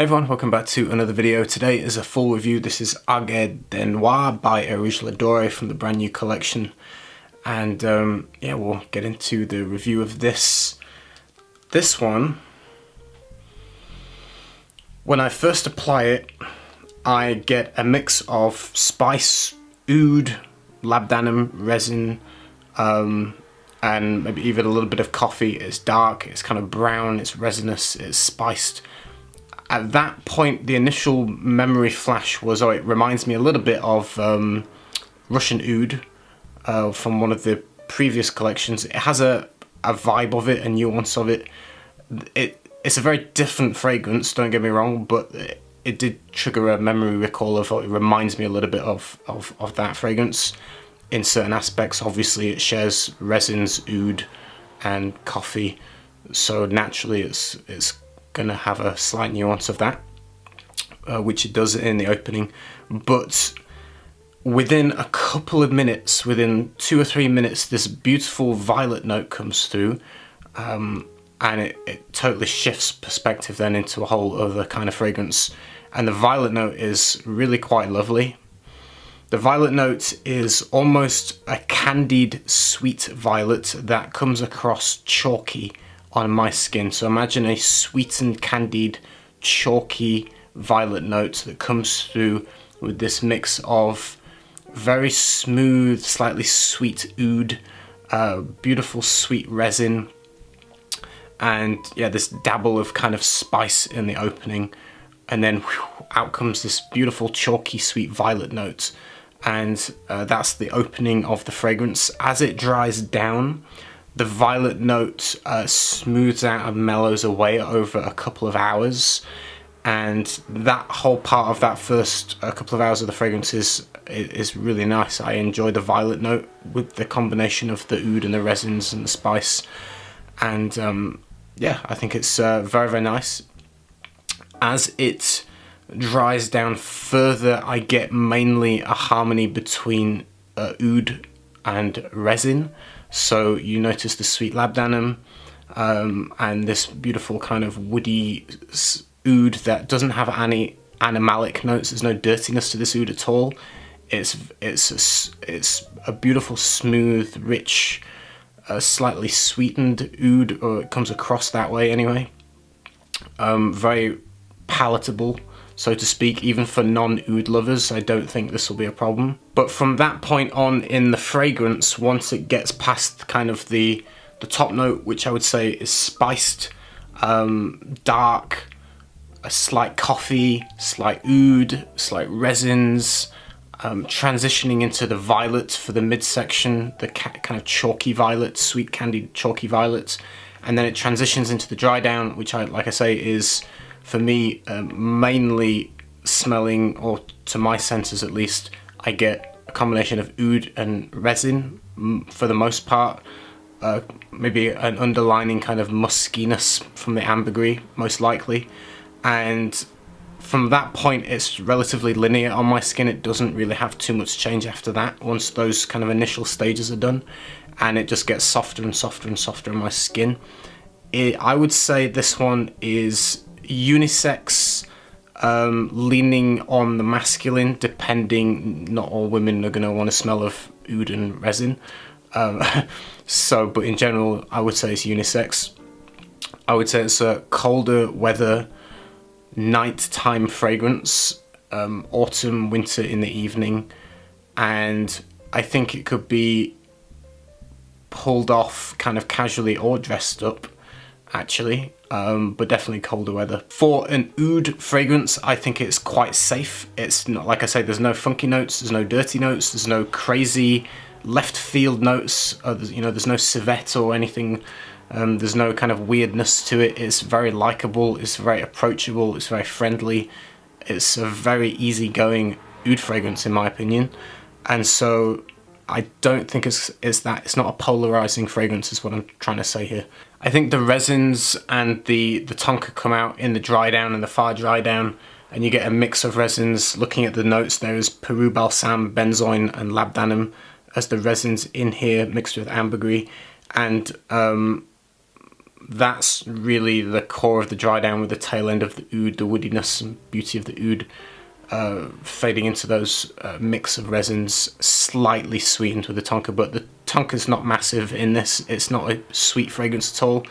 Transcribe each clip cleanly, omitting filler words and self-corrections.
Hey everyone, welcome back to another video. Today is a full review. This is Agar de Noir by Areej le Dore from the brand new collection. And yeah, we'll get into the review of this. This one, when I first apply it, I get a mix of spice, oud, labdanum, resin, and maybe even a little bit of coffee. It's dark, it's kind of brown, it's resinous, it's spiced. At that point, the initial memory flash was, oh, it reminds me a little bit of Russian oud from one of the previous collections. It has a vibe of it, a nuance of it. It's a very different fragrance, don't get me wrong, but it did trigger a memory recall of, oh, it reminds me a little bit of that fragrance in certain aspects. Obviously, it shares resins, oud, and coffee, so naturally it's gonna have a slight nuance of that, which it does in the opening. But within a couple of minutes, within 2 or 3 minutes, this beautiful violet note comes through, and it totally shifts perspective then into a whole other kind of fragrance. And the violet note is really quite lovely. The violet note is almost a candied sweet violet that comes across chalky on my skin. So imagine a sweetened, candied, chalky violet note that comes through with this mix of very smooth, slightly sweet oud, beautiful sweet resin, and yeah, this dabble of kind of spice in the opening, and then whew, out comes this beautiful chalky sweet violet note. And that's the opening of the fragrance. As it dries down, the violet note smooths out and mellows away over a couple of hours, and that whole part of that first couple of hours of the fragrance is really nice. I enjoy the violet note with the combination of the oud and the resins and the spice, and yeah, I think it's very, very nice. As it dries down further, I get mainly a harmony between oud and resin. So you notice the sweet labdanum and this beautiful kind of woody oud that doesn't have any animalic notes. There's no dirtiness to this oud at all. It's a beautiful, smooth, rich, slightly sweetened oud, or it comes across that way anyway. Very palatable, so to speak, even for non-oud lovers. I don't think this will be a problem. But from that point on in the fragrance, once it gets past kind of the top note, which I would say is spiced, dark, a slight coffee, slight oud, slight resins, transitioning into the violet for the midsection, the kind of chalky violet, sweet candied chalky violet, and then it transitions into the dry down, which like I say, is for me mainly smelling, or to my senses at least, I get a combination of oud and resin for the most part. Maybe an underlining kind of muskiness from the ambergris, most likely. And from that point, it's relatively linear on my skin. It doesn't really have too much change after that, once those kind of initial stages are done. And it just gets softer and softer and softer on my skin. I would say this one is unisex, leaning on the masculine, depending. Not all women are going to want to smell of oud and resin. But in general, I would say it's unisex. I would say it's a colder weather, nighttime fragrance, autumn, winter in the evening, and I think it could be pulled off kind of casually or dressed up, actually, but definitely colder weather. For an oud fragrance, I think it's quite safe. It's not, like I say, there's no funky notes, there's no dirty notes, there's no crazy left field notes, there's no civet or anything. There's no kind of weirdness to it. It's very likable, it's very approachable, it's very friendly. It's a very easygoing oud fragrance in my opinion. And so I don't think it's not a polarizing fragrance is what I'm trying to say here. I think the resins and the tonka come out in the dry down and the far dry down, and you get a mix of resins. Looking at the notes, there is Peru balsam, benzoin and labdanum as the resins in here, mixed with ambergris, and That's really the core of the dry down, with the tail end of the oud, the woodiness and beauty of the oud fading into those mix of resins, slightly sweetened with the tonka, but the tonka's not massive in this. It's not a sweet fragrance at all.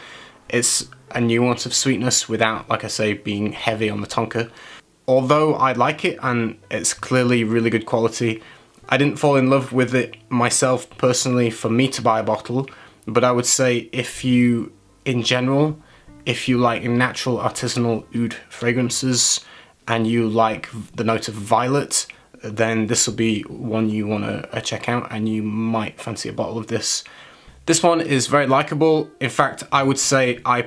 It's a nuance of sweetness without, like I say, being heavy on the tonka. Although I like it and it's clearly really good quality, I didn't fall in love with it myself personally for me to buy a bottle, but I would say if you, in general, if you like natural artisanal oud fragrances and you like the note of violet, then this will be one you want to check out, and you might fancy a bottle of this. This one is very likable. In fact, I would say I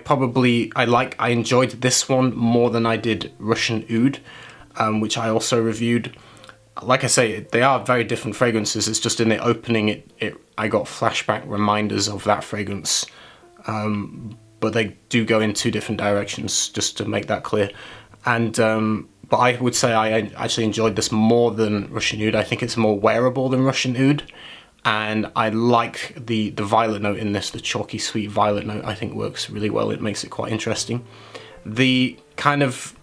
enjoyed this one more than I did Russian Oud, which I also reviewed. Like I say, they are very different fragrances. It's just in the opening, I got flashback reminders of that fragrance. But they do go in two different directions, just to make that clear. And but I would say I actually enjoyed this more than Russian Oud. I think it's more wearable than Russian Oud. And I like the violet note in this, the chalky sweet violet note. I think works really well. It makes it quite interesting. The kind of,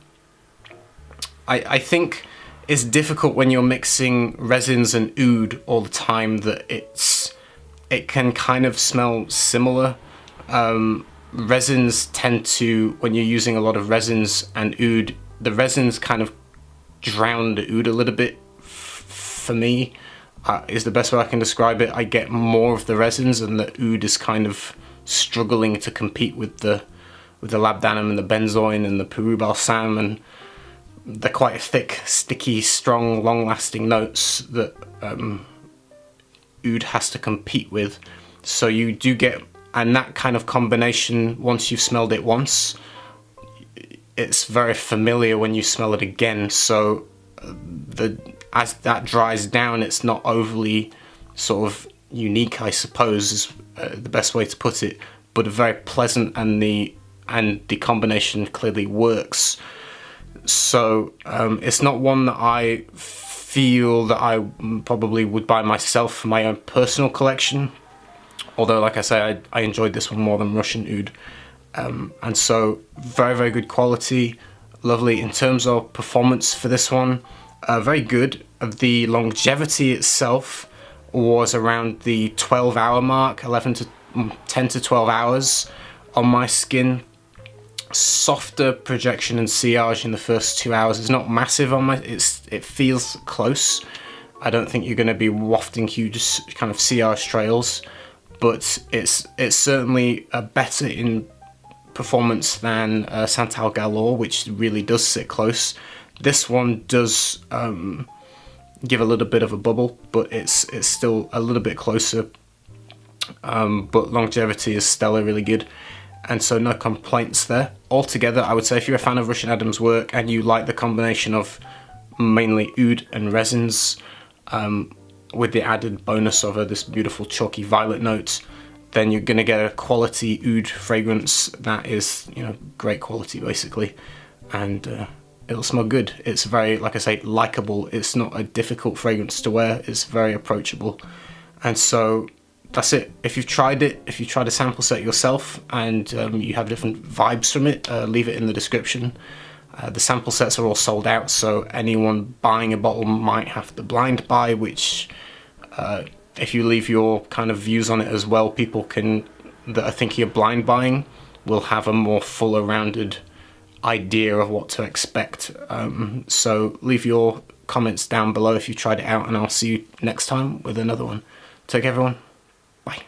I think it's difficult when you're mixing resins and oud all the time that it can kind of smell similar. Resins tend to, when you're using a lot of resins and oud, the resins kind of drown the oud a little bit. For me, is the best way I can describe it. I get more of the resins, and the oud is kind of struggling to compete with the labdanum and the benzoin and the Peru balsam, and they're quite thick, sticky, strong, long-lasting notes that oud has to compete with. So you do get, and that kind of combination, once you've smelled it once, it's very familiar when you smell it again. So as that dries down, it's not overly sort of unique, I suppose, is the best way to put it, but very pleasant, and the combination clearly works. So it's not one that I feel that I probably would buy myself for my own personal collection, although, like I say, I enjoyed this one more than Russian Oud. And so very, very good quality, lovely. In terms of performance for this one, very good. The longevity itself was around the 12-hour mark, 10 to 12 hours on my skin. Softer projection and sillage in the first 2 hours. It's not massive on it feels close. I don't think you're going to be wafting huge kind of sillage trails, but it's certainly better in performance than Santal Galore, which really does sit close. This one does give a little bit of a bubble, but it's still a little bit closer. But longevity is stellar, really good. And so no complaints there. Altogether, I would say if you're a fan of Russian Adam's work and you like the combination of mainly oud and resins, with the added bonus of this beautiful chalky violet note, then you're going to get a quality oud fragrance that is, great quality basically. And it'll smell good. It's very, like I say, likable. It's not a difficult fragrance to wear. It's very approachable. And so that's it. If you've tried it, if you tried a sample set yourself and you have different vibes from it, leave it in the description. The sample sets are all sold out, so anyone buying a bottle might have to blind buy, which if you leave your kind of views on it as well, people that are thinking of blind buying will have a more fuller rounded idea of what to expect. So leave your comments down below if you tried it out, and I'll see you next time with another one. Take care, everyone. Bye.